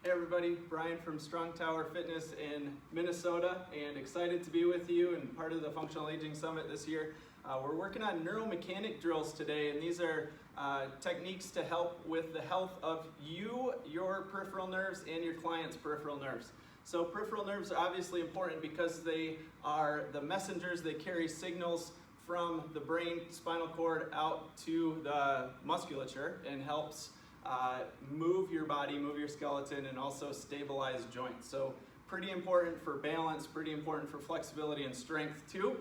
Hey everybody, Brian from Strong Tower Fitness in Minnesota, and excited to be with you and part of the Functional Aging Summit this year. We're working on neuromechanic drills today, and these are techniques to help with the health of you, your peripheral nerves, and your client's peripheral nerves. So peripheral nerves are obviously important because they are the messengers. They carry signals from the brain, spinal cord out to the musculature and helps move your body, move your skeleton, and also stabilize joints. So pretty important for balance, pretty important for flexibility and strength too.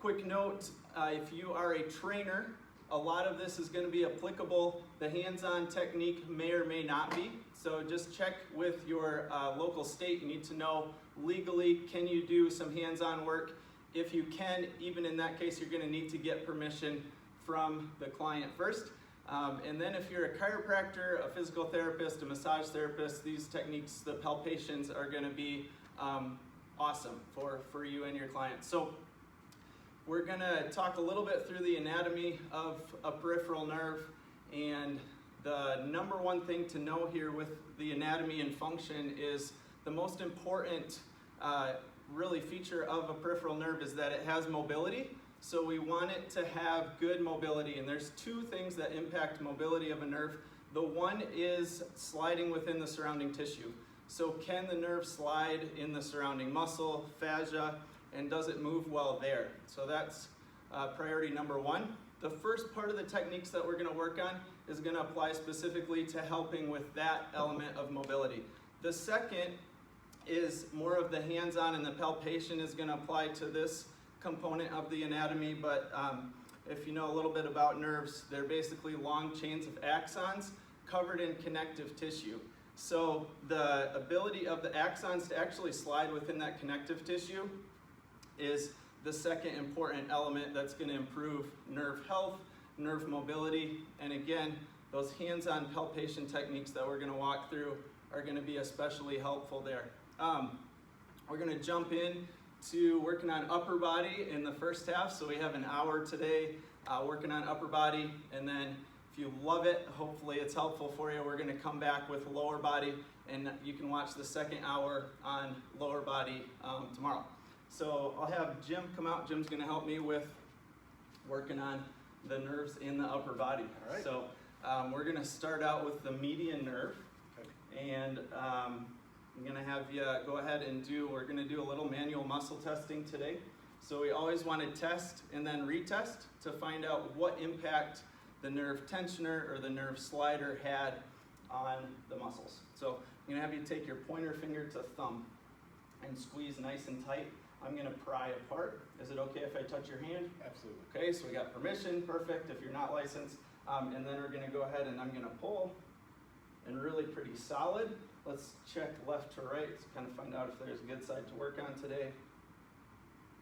Quick note, if you are a trainer, a lot of this is going to be applicable. The hands-on technique may or may not be. So just check with your local state. You need to know legally, can you do some hands-on work? If you can, even in that case, you're going to need to get permission from the client first. And then if you're a chiropractor, a physical therapist, a massage therapist, these techniques, the palpations, are going to be awesome for you and your client. So we're going to talk a little bit through the anatomy of a peripheral nerve, and the number one thing to know here with the anatomy and function is the most important really feature of a peripheral nerve is that it has mobility. So we want it to have good mobility, and there's two things that impact mobility of a nerve. The one is sliding within the surrounding tissue. So can the nerve slide in the surrounding muscle, fascia, and does it move well there? So that's priority number one. The first part of the techniques that we're going to work on is going to apply specifically to helping with that element of mobility. The second is more of the hands-on, and the palpation is going to apply to this component of the anatomy, but if you know a little bit about nerves, they're basically long chains of axons covered in connective tissue. So the ability of the axons to actually slide within that connective tissue is the second important element that's going to improve nerve health, nerve mobility, and again, those hands-on palpation techniques that we're going to walk through are going to be especially helpful there. We're going to jump in to working on upper body in the first half. So we have an hour today working on upper body, and then if you love it, hopefully it's helpful for you, we're going to come back with lower body, and you can watch the second hour on lower body tomorrow. So I'll have Jim come out. Jim's going to help me with working on the nerves in the upper body. All right. So we're going to start out with the median nerve. Okay. And I'm going to have you go ahead and we're going to do a little manual muscle testing today. So we always want to test and then retest to find out what impact the nerve tensioner or the nerve slider had on the muscles. So I'm going to have you take your pointer finger to thumb and squeeze nice and tight. I'm going to pry apart. Is it okay if I touch your hand? Absolutely. Okay, so we got permission, perfect, if you're not licensed. And then we're going to go ahead and I'm going to pull, and really pretty solid. Let's check left to right to kind of find out if there's a good side to work on today.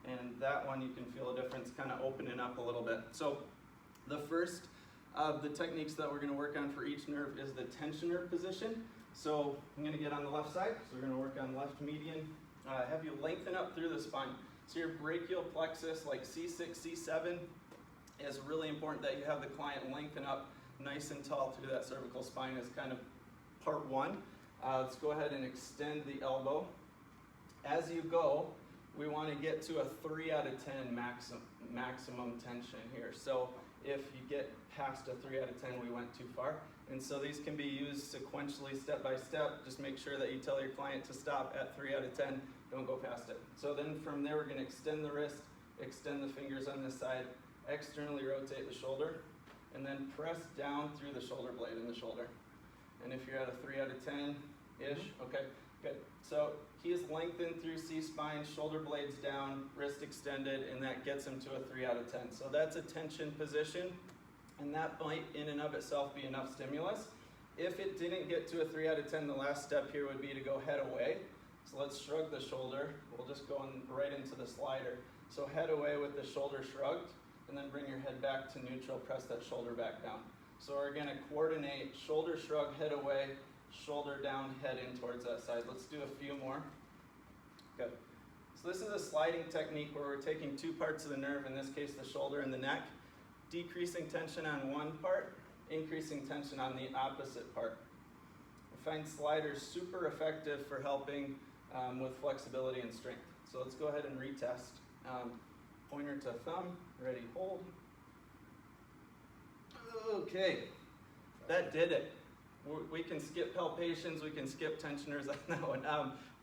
And that one you can feel a difference kind of opening up a little bit. So the first of the techniques that we're going to work on for each nerve is the tensioner position. So I'm going to get on the left side. So we're going to work on left median. Have you lengthen up through the spine. So your brachial plexus, like C6, C7, is really important that you have the client lengthen up nice and tall through that cervical spine as kind of part one. Let's go ahead and extend the elbow. As you go, we want to get to a 3 out of 10 maximum tension here. So if you get past a 3 out of 10, we went too far. And so these can be used sequentially, step by step. Just make sure that you tell your client to stop at 3 out of 10. Don't go past it. So then from there, we're going to extend the wrist, extend the fingers on this side, externally rotate the shoulder, and then press down through the shoulder blade in the shoulder. And if you're at a 3 out of 10-ish, okay, good. So he is lengthened through C-spine, shoulder blades down, wrist extended, and that gets him to a 3 out of 10. So that's a tension position, and that might in and of itself be enough stimulus. If it didn't get to a 3 out of 10, the last step here would be to go head away. So let's shrug the shoulder. We'll just go right into the slider. So head away with the shoulder shrugged, and then bring your head back to neutral, press that shoulder back down. So we're going to coordinate shoulder shrug, head away, shoulder down, head in towards that side. Let's do a few more. Good. So this is a sliding technique where we're taking two parts of the nerve, in this case the shoulder and the neck, decreasing tension on one part, increasing tension on the opposite part. find sliders super effective for helping with flexibility and strength. So let's go ahead and retest. Pointer to thumb, ready, hold. Okay, that did it. We can skip palpations, we can skip tensioners on that one.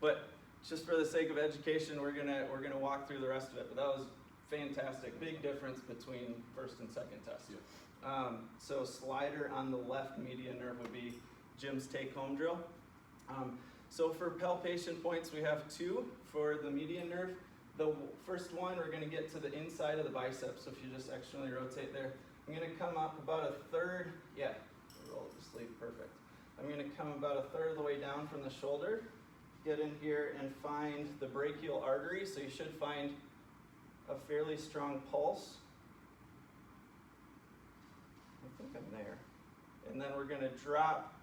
But just for the sake of education, we're gonna walk through the rest of it. But that was fantastic. Big difference between first and second test. Yeah. So slider on the left median nerve would be Jim's take-home drill. So for palpation points, we have two for the median nerve. The first one, we're going to get to the inside of the biceps. So if you just externally rotate there, I'm going to come up about a third. Yeah, roll to sleep, perfect. I'm going to come about a third of the way down from the shoulder, get in here and find the brachial artery. So you should find a fairly strong pulse. I think I'm there. And then we're going to drop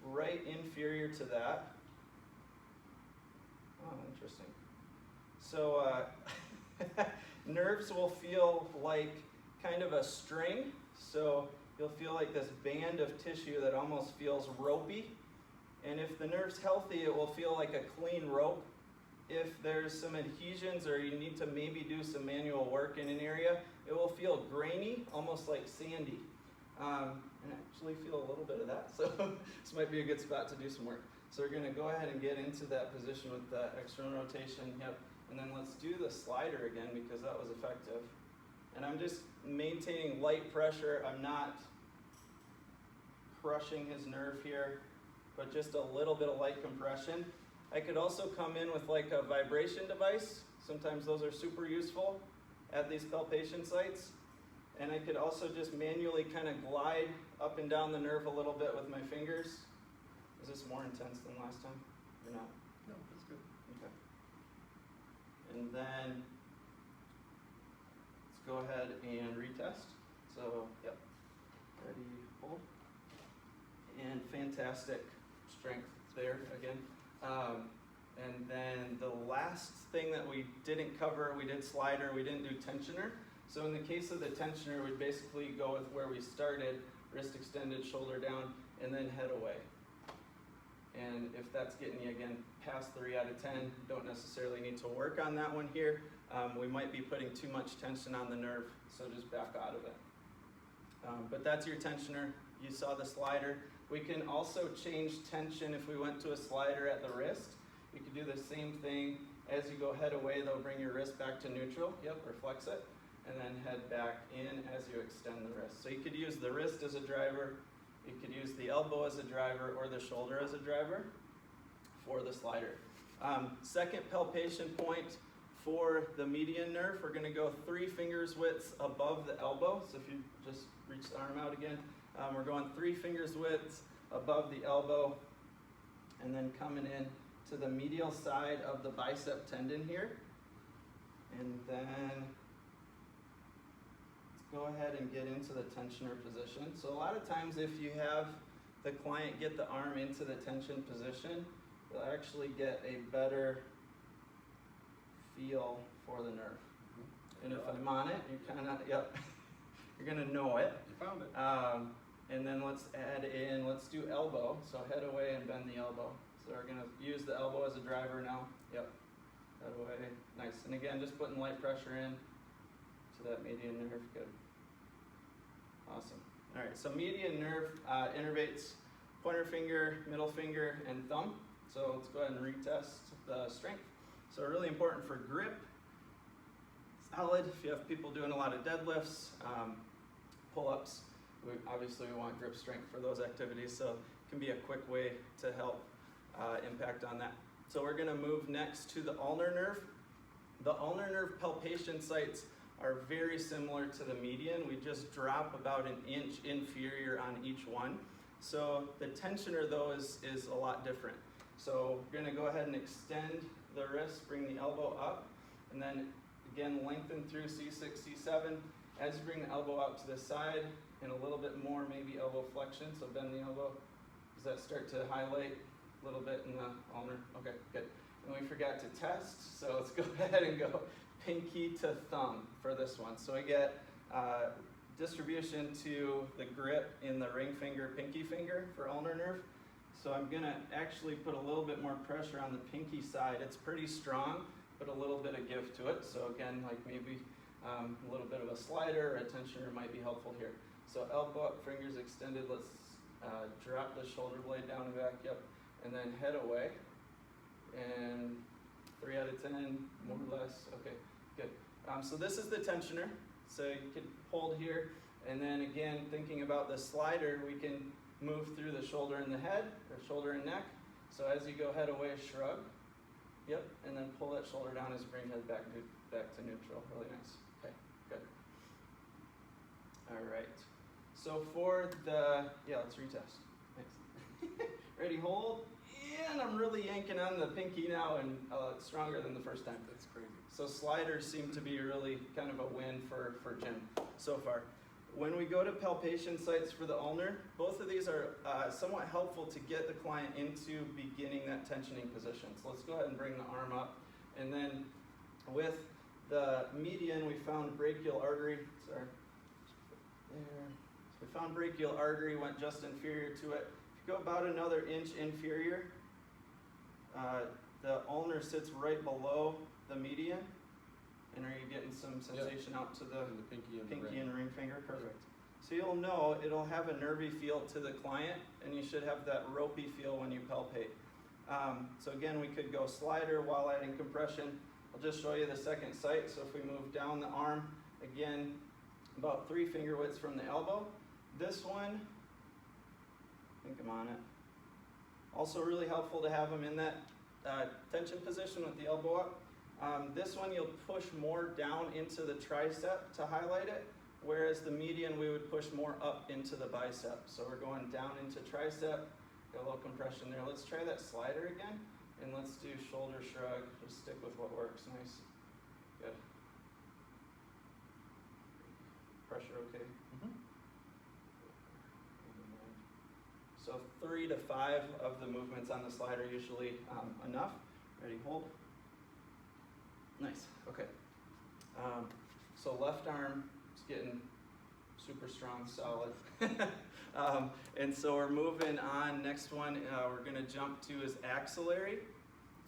right inferior to that. Oh, interesting. So nerves will feel like kind of a string. So you'll feel like this band of tissue that almost feels ropey. And if the nerve's healthy, it will feel like a clean rope. If there's some adhesions or you need to maybe do some manual work in an area, it will feel grainy, almost like sandy. And actually feel a little bit of that. So this might be a good spot to do some work. So we're going to go ahead and get into that position with the external rotation. Yep. And then let's do the slider again because that was effective. And I'm just maintaining light pressure. I'm not crushing his nerve here, but just a little bit of light compression. I could also come in with like a vibration device. Sometimes those are super useful at these palpation sites. And I could also just manually kind of glide up and down the nerve a little bit with my fingers. Is this more intense than last time or not? No, that's good. Okay. And then let's go ahead and retest. So, yep. Ready, hold. And fantastic strength there again. And then the last thing that we didn't cover, we did slider, we didn't do tensioner. So in the case of the tensioner, we'd basically go with where we started, wrist extended, shoulder down, and then head away. And if that's getting you, again, past 3 out of 10, don't necessarily need to work on that one here. We might be putting too much tension on the nerve, so just back out of it. But that's your tensioner. You saw the slider. We can also change tension if we went to a slider at the wrist. You could do the same thing. As you go head away, though, bring your wrist back to neutral. Yep, or flex it. And then head back in as you extend the wrist. So you could use the wrist as a driver, you could use the elbow as a driver, or the shoulder as a driver for the slider. Second palpation point for the median nerve, we're going to go 3 fingers widths above the elbow. So if you just reach the arm out again, we're going 3 fingers widths above the elbow, and then coming in to the medial side of the bicep tendon here. And then go ahead and get into the tensioner position. So a lot of times if you have the client get the arm into the tension position, they'll actually get a better feel for the nerve. And if I'm on it, you kind of, yep, you're gonna know it. You found it. And then let's add in, let's do elbow. So head away and bend the elbow. So we're gonna use the elbow as a driver now. Yep, head away, nice. And again, just putting light pressure in to that median nerve, good. Awesome. All right, so median nerve innervates pointer finger, middle finger, and thumb. So let's go ahead and retest the strength. So really important for grip, solid. If you have people doing a lot of deadlifts, pull-ups, obviously we want grip strength for those activities, so it can be a quick way to help impact on that. So we're gonna move next to the ulnar nerve. The ulnar nerve palpation sites are very similar to the median. We just drop about 1 inch inferior on each one. So the tensioner though is a lot different. So we're gonna go ahead and extend the wrist, bring the elbow up, and then again lengthen through C6, C7. As you bring the elbow out to the side, and a little bit more maybe elbow flexion, so bend the elbow. Does that start to highlight a little bit in the ulnar? Okay, good. And we forgot to test, so let's go ahead and go pinky to thumb for this one. So we get distribution to the grip in the ring finger, pinky finger for ulnar nerve, So I'm gonna actually put a little bit more pressure on the pinky side. It's pretty strong, but a little bit of give to it. So again, like maybe a little bit of a slider or a tensioner might be helpful here. So elbow up, fingers extended. Let's drop the shoulder blade down and back, yep. And then head away. And 3 out of 10, more or less, okay, good. So this is the tensioner. So you can hold here. And then again, thinking about the slider, we can move through the shoulder and the head, or shoulder and neck. So as you go head away, shrug. Yep, and then pull that shoulder down as you bring head back to neutral. Really nice. Okay, good. All right. So for the, let's retest. Thanks. Ready, hold. And I'm really yanking on the pinky now, and it's stronger than the first time. That's crazy. So sliders seem to be really kind of a win for Jim so far. When we go to palpation sites for the ulnar, both of these are somewhat helpful to get the client into beginning that tensioning position. So let's go ahead and bring the arm up. And then with the median, we found brachial artery. Sorry. There. So we found brachial artery, went just inferior to it. If you go about another inch inferior, the ulnar sits right below the median. And are you getting some sensation out to the pinky and ring finger? Perfect. So you'll know it'll have a nervy feel to the client, and you should have that ropey feel when you palpate. So again, we could go slider while adding compression. I'll just show you the second site. So if we move down the arm, again, about 3 finger widths from the elbow. This one, I think I'm on it. Also really helpful to have them in that tension position with the elbow up. This one you'll push more down into the tricep to highlight it, whereas the median we would push more up into the bicep. So we're going down into tricep, got a little compression there. Let's try that slider again, and let's do shoulder shrug. Just stick with what works. Nice. Good. Pressure okay? Mm-hmm. So 3 to 5 of the movements on the slider usually enough. Ready, hold. Nice, okay. So left arm is getting super strong, solid. And so we're moving on. Next one we're gonna jump to is axillary.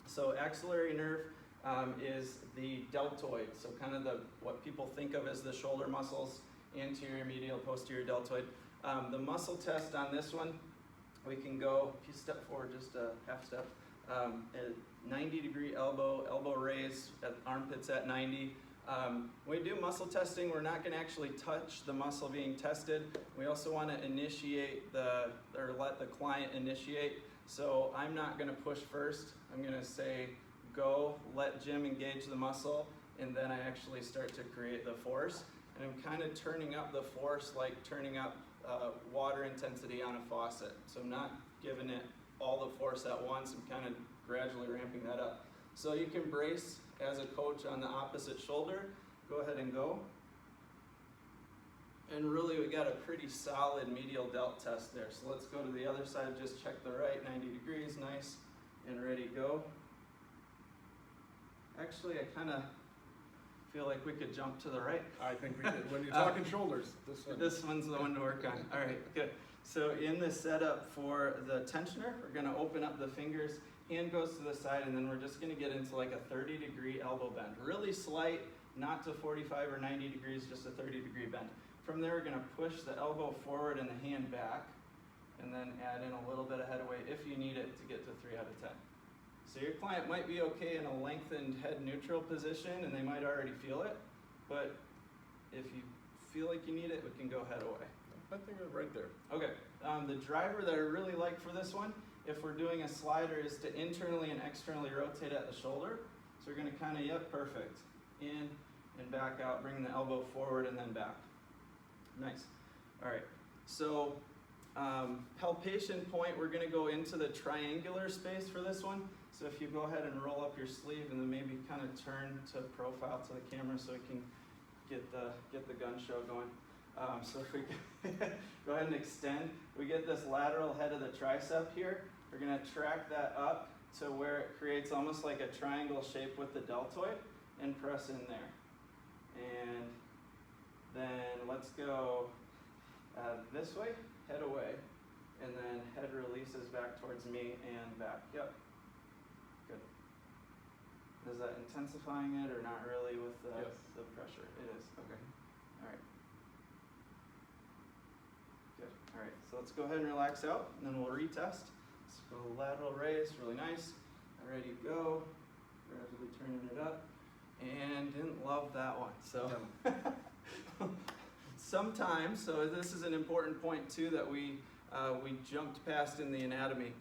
So axillary nerve is the deltoid. So kind of what people think of as the shoulder muscles, anterior, medial, posterior deltoid. The muscle test on this one, we can go, if you step forward just a half step, 90-degree elbow raise, at armpits at 90. When we do muscle testing, we're not going to actually touch the muscle being tested. We also want to initiate or let the client initiate. So I'm not going to push first. I'm going to say, go, let Jim engage the muscle, and then I actually start to create the force. And I'm kind of turning up the force like turning up water intensity on a faucet. So I'm not giving it all the force at once. I'm kind of gradually ramping that up. So you can brace as a coach on the opposite shoulder. Go ahead and go. And really we got a pretty solid medial delt test there. So let's go to the other side, just check the right, 90 degrees, nice, and ready, go. Actually, I kind of feel like we could jump to the right. I think we did. When you're talking shoulders, this one's the one to work on. All right, good. So in the setup for the tensioner, we're gonna open up the fingers, hand goes to the side, and then we're just gonna get into like a 30-degree elbow bend. Really slight, not to 45 or 90 degrees, just a 30-degree bend. From there, we're gonna push the elbow forward and the hand back, and then add in a little bit of head away if you need it to get to 3 out of 10. So your client might be okay in a lengthened head neutral position, and they might already feel it, but if you feel like you need it, we can go head away. I think it's right there. Okay, the driver that I really like for this one, if we're doing a slider, is to internally and externally rotate at the shoulder. So we're gonna kind of, yep, perfect. In and back out, bring the elbow forward and then back. Nice. All right, so palpation point, we're gonna go into the triangular space for this one. So if you go ahead and roll up your sleeve and then maybe kind of turn to profile to the camera so we can get the gun show going. So if we go ahead and extend, we get this lateral head of the tricep here. We're gonna track that up to where it creates almost like a triangle shape with the deltoid and press in there. And then let's go this way, head away, and then head release. releases back towards me and back. Yep. Good. Is that intensifying it or not really with the, Yes. the pressure? It is. Okay. All right. Good. All right. So let's go ahead and relax out, and then we'll retest. Let's go lateral raise. Really nice. Ready to go. Gradually turning it up. And didn't love that one. So sometimes, so this is an important point too that we jumped past in the anatomy.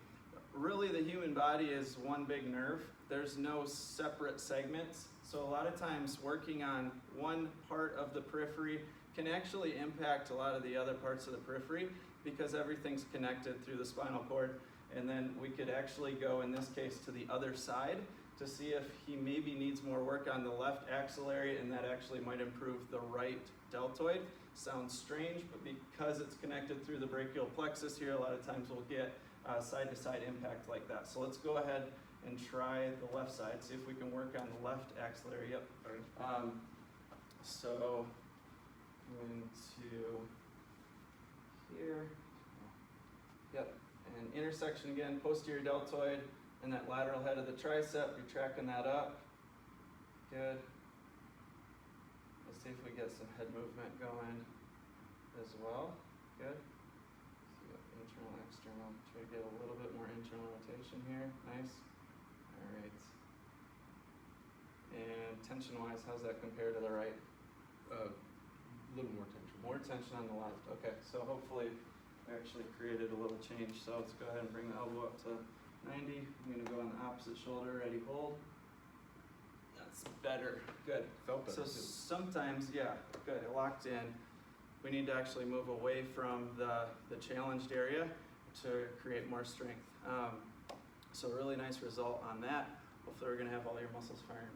Really, the human body is one big nerve. There's no separate segments. So a lot of times working on one part of the periphery can actually impact a lot of the other parts of the periphery because everything's connected through the spinal cord. And then we could actually go, in this case, to the other side to see if he maybe needs more work on the left axillary, and that actually might improve the right deltoid. Sounds strange, but because it's connected through the brachial plexus here, a lot of times we'll get side-to-side impact like that. So let's go ahead and try the left side, see if we can work on the left axillary. Yep. So going to here. Yep. And intersection again, posterior deltoid, and that lateral head of the tricep. You're tracking that up. Good. Let's see if we get some head movement going as well. Good. So you got internal, external. Try to get a little bit more internal rotation here. Nice. All right. And tension-wise, how's that compare to the right? A little more tension. More tension on the left. Okay, so hopefully we actually created a little change. So let's go ahead and bring the elbow up to 90. I'm going to go on the opposite shoulder. Ready, hold. That's better. Good. Felt better. So sometimes, yeah, good. Locked in. We need to actually move away from the challenged area to create more strength. So really nice result on that. Hopefully we're going to have all your muscles firing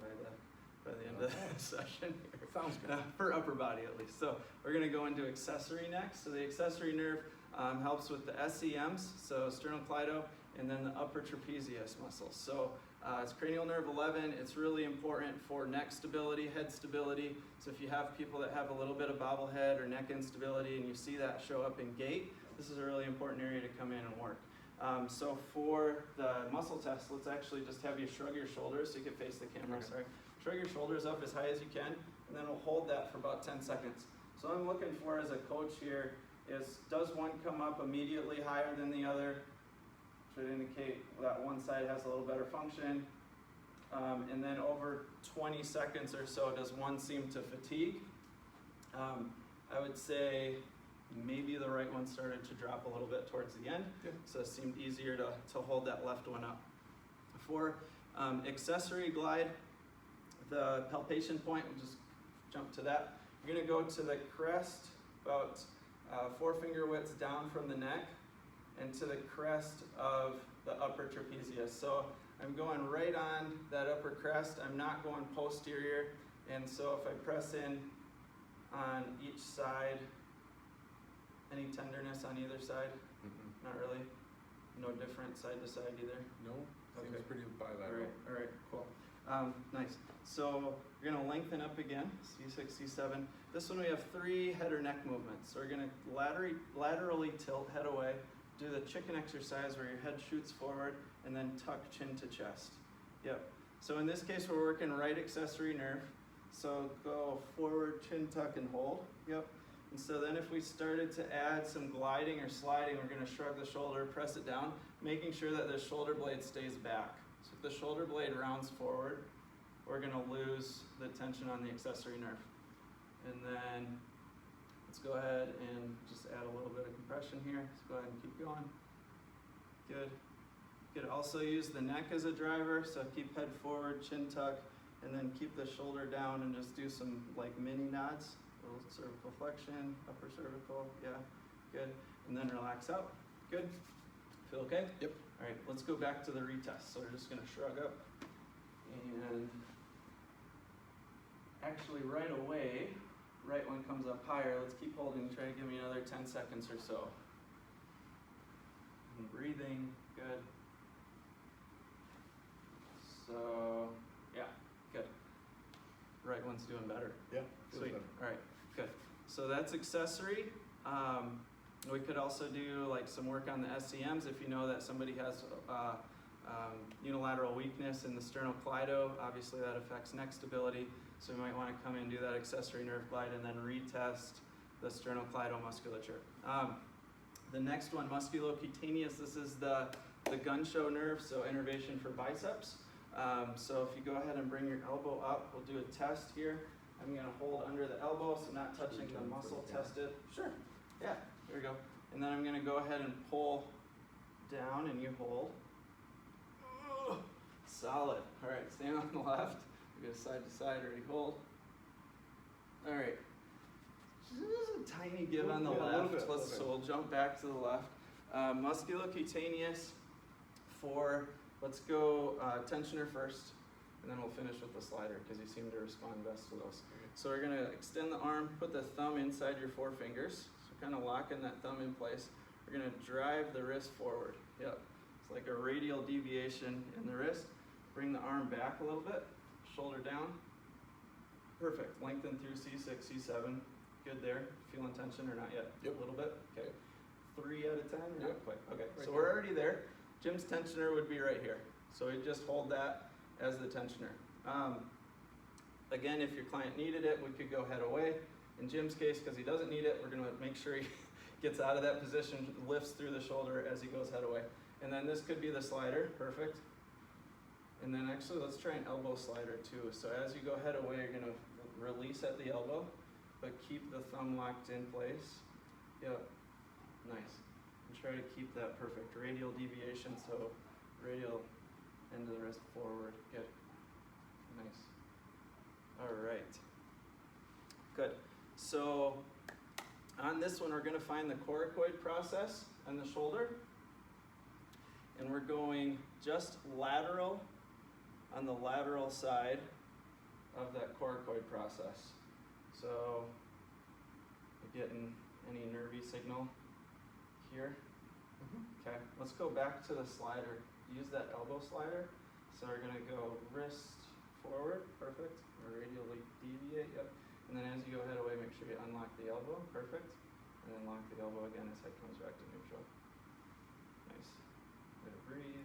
by the end of the session here. Sounds good. For upper body at least. So we're going to go into accessory next. So the accessory nerve helps with the SEMs, so sternocleido, and then the upper trapezius muscles. So it's cranial nerve 11. It's really important for neck stability, head stability. So if you have people that have a little bit of bobblehead or neck instability and you see that show up in gait, this is a really important area to come in and work. So for the muscle test, let's actually just have you shrug your shoulders so you can face the camera, Okay. sorry. Shrug your shoulders up as high as you can, and then we'll hold that for about 10 seconds. So what I'm looking for as a coach here is, does one come up immediately higher than the other? Should indicate that one side has a little better function. And then over 20 seconds or so, does one seem to fatigue? I would say maybe the right one started to drop a little bit towards the end, so it seemed easier to hold that left one up. For accessory glide, the palpation point, we'll just jump to that. You're gonna go to the crest, about 4 finger widths down from the neck, and to the crest of the upper trapezius. So I'm going right on that upper crest. I'm not going posterior. And so if I press in on each side, any tenderness on either side? Not really. No different side to side either. No, seems Okay. pretty bilateral. All right, cool. Nice. So we're gonna lengthen up again, C6, C7. This one we have 3 head or neck movements. So we're gonna laterally tilt head away, do the chicken exercise where your head shoots forward, and then tuck chin to chest. Yep. So in this case, we're working right accessory nerve. So go forward, chin tuck, and hold. Yep. And so then if we started to add some gliding or sliding, we're gonna shrug the shoulder, press it down, making sure that the shoulder blade stays back. So if the shoulder blade rounds forward, we're gonna lose the tension on the accessory nerve. And then let's go ahead and just add a little bit of compression here. Let's go ahead and keep going. Good. You could also use the neck as a driver, so keep head forward, chin tuck, and then keep the shoulder down and just do some like mini nods. A little cervical flexion, upper cervical, yeah, good. And then relax out. Good. Feel okay? Yep. All right, let's go back to the retest. So we're just gonna shrug up. And actually right away, right one comes up higher. Let's keep holding, try to give me another 10 seconds or so. And breathing, good. So, yeah, good. Right one's doing better. Yeah, feels Sweet. better. All right, good. So that's accessory. We could also do like some work on the SCMs if you know that somebody has unilateral weakness in the sternocleido. Obviously that affects neck stability, so we might want to come in and do that accessory nerve glide and then retest the sternocleido musculature. The next one, musculocutaneous, this is the gun show nerve, so innervation for biceps. So if you go ahead and bring your elbow up, we'll do a test here. I'm going to hold under the elbow, so not touching the muscle tested. Sure, yeah, there we go. And then I'm going to go ahead and pull down, and you hold. Solid. All right, stand on the left. We go side to side, ready, hold. All right. Just a tiny give on the left. So we'll jump back to the left. Musculocutaneous for, let's go tensioner first, and then we'll finish with the slider because you seem to respond best to those. So we're going to extend the arm, put the thumb inside your forefingers, so kind of locking that thumb in place. We're going to drive the wrist forward. Yep. It's like a radial deviation in the wrist. Bring the arm back a little bit, shoulder down. Perfect. Lengthen through C6, C7. Good there. Feeling tension or not yet? Yep. A little bit? Okay. 3 out of 10 or Yep. not quite? Okay. Right So there. we're already there. Jim's tensioner would be right here. So we just hold that as the tensioner. Again, if your client needed it, we could go head away. In Jim's case, because he doesn't need it, we're going to make sure he gets out of that position, lifts through the shoulder as he goes head away. And then this could be the slider. Perfect. And then actually, let's try an elbow slider too. So as you go head away, you're going to release at the elbow, but keep the thumb locked in place. Yep. Nice. And try to keep that perfect radial deviation, so radial end of the wrist forward. Good. Nice. All right. Good. So on this one, we're going to find the coracoid process on the shoulder. And we're going just lateral on the lateral side of that coracoid process. So you're getting any nervy signal here? Okay, let's go back to the slider. Use that elbow slider. So we're gonna go wrist forward, perfect. Or radially deviate, yep. And then as you go head away, make sure you unlock the elbow, perfect. And then lock the elbow again as head comes back to neutral. Nice. Good, breathe.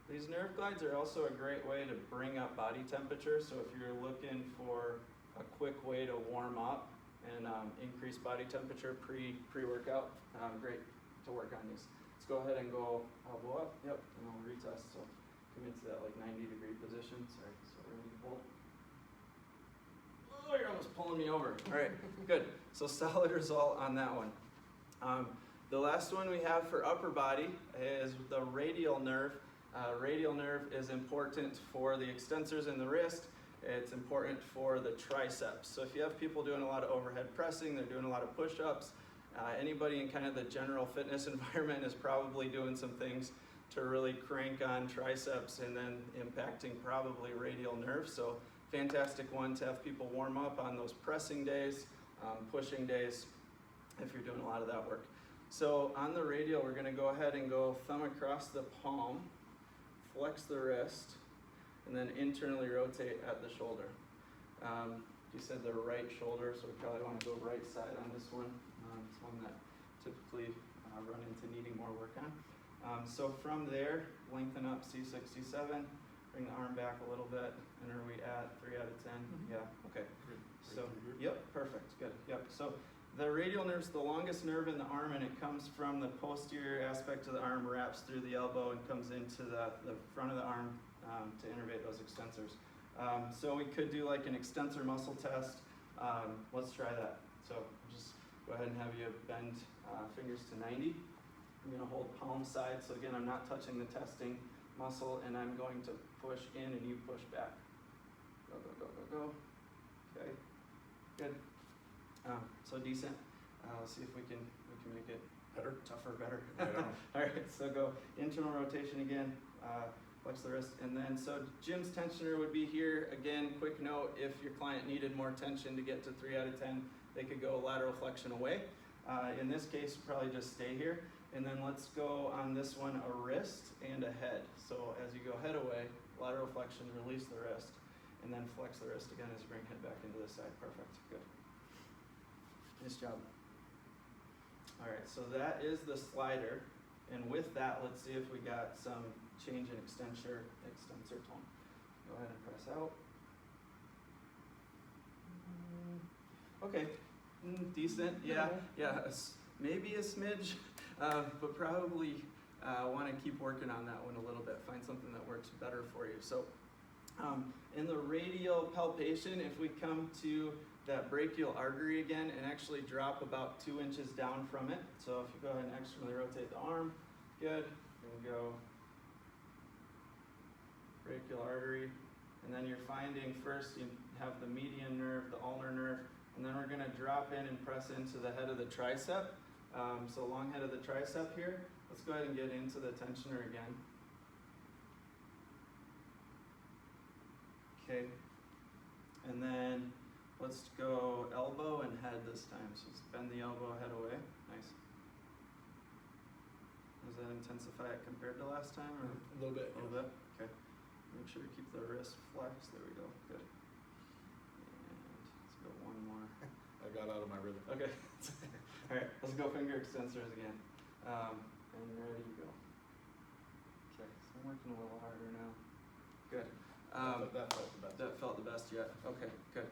These nerve glides are also a great way to bring up body temperature. So if you're looking for a quick way to warm up and increase body temperature pre-workout, great to work on these. Let's go ahead and go elbow up. Yep, and we'll retest. So come into that like 90-degree position. Sorry, so we're going to hold. Oh, you're almost pulling me over. All right, good. So solid result on that one. The last one we have for upper body is the radial nerve. Radial nerve is important for the extensors in the wrist. It's important for the triceps. So if you have people doing a lot of overhead pressing, they're doing a lot of push-ups, anybody in kind of the general fitness environment is probably doing some things to really crank on triceps and then impacting probably radial nerve. So fantastic one to have people warm up on those pressing days, pushing days, if you're doing a lot of that work. So on the radial, we're gonna go ahead and go thumb across the palm, flex the wrist, and then internally rotate at the shoulder. You said the right shoulder, so we probably want to go right side on this one. It's one that typically run into needing more work on. So from there, lengthen up C6, C7, bring the arm back a little bit, and are we at 3 out of 10? Mm-hmm. Yeah, okay. So, yep, perfect, good, yep. So the radial nerve's the longest nerve in the arm, and it comes from the posterior aspect of the arm, wraps through the elbow, and comes into the front of the arm to innervate those extensors. So we could do like an extensor muscle test. Let's try that. So just go ahead and have you bend fingers to 90. I'm gonna hold palm side, so again, I'm not touching the testing muscle, and I'm going to push in and you push back. Go, go, go, go, go. Okay, good. So decent. Let's see if we can make it Better? tougher, better. Right on. All right, so go internal rotation again, flex the wrist, and then so Jim's tensioner would be here. Again, quick note, if your client needed more tension to get to 3 out of 10, they could go lateral flexion away. In this case, probably just stay here. And then let's go on this one, a wrist and a head. So as you go head away, lateral flexion, release the wrist, and then flex the wrist again as you bring head back into the side. Perfect, good. Nice job. All right, so that is the slider. And with that, let's see if we got some change in extensor tone. Go ahead and press out. Okay, decent, yeah, maybe a smidge, but probably want to keep working on that one a little bit, find something that works better for you. So in the radial palpation, if we come to that brachial artery again and actually drop about 2 inches down from it. So if you go ahead and externally rotate the arm, good, and go brachial artery, and then you're finding first you have the median nerve, the ulnar nerve, and then we're gonna drop in and press into the head of the tricep. So long head of the tricep here. Let's go ahead and get into the tensioner again. Okay, and then let's go elbow and head this time. So let's bend the elbow, head away. Nice. Does that intensify it compared to last time? Or? A little bit. A little bit? Okay. Make sure to keep the wrist flexed. There we go. Good. And let's go one more. I got out of my rhythm. Okay. All right, let's go finger extensors again. And ready to go. Okay, so I'm working a little harder now. Good. That felt the best. That felt the best yet. Okay, good.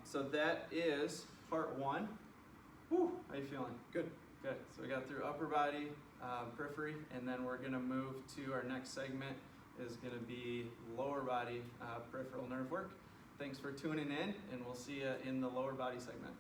So that is part 1. Whew, how you feeling? Good. Good. So we got through upper body, periphery, and then we're gonna move to our next segment is gonna be lower body peripheral nerve work. Thanks for tuning in, and we'll see you in the lower body segment.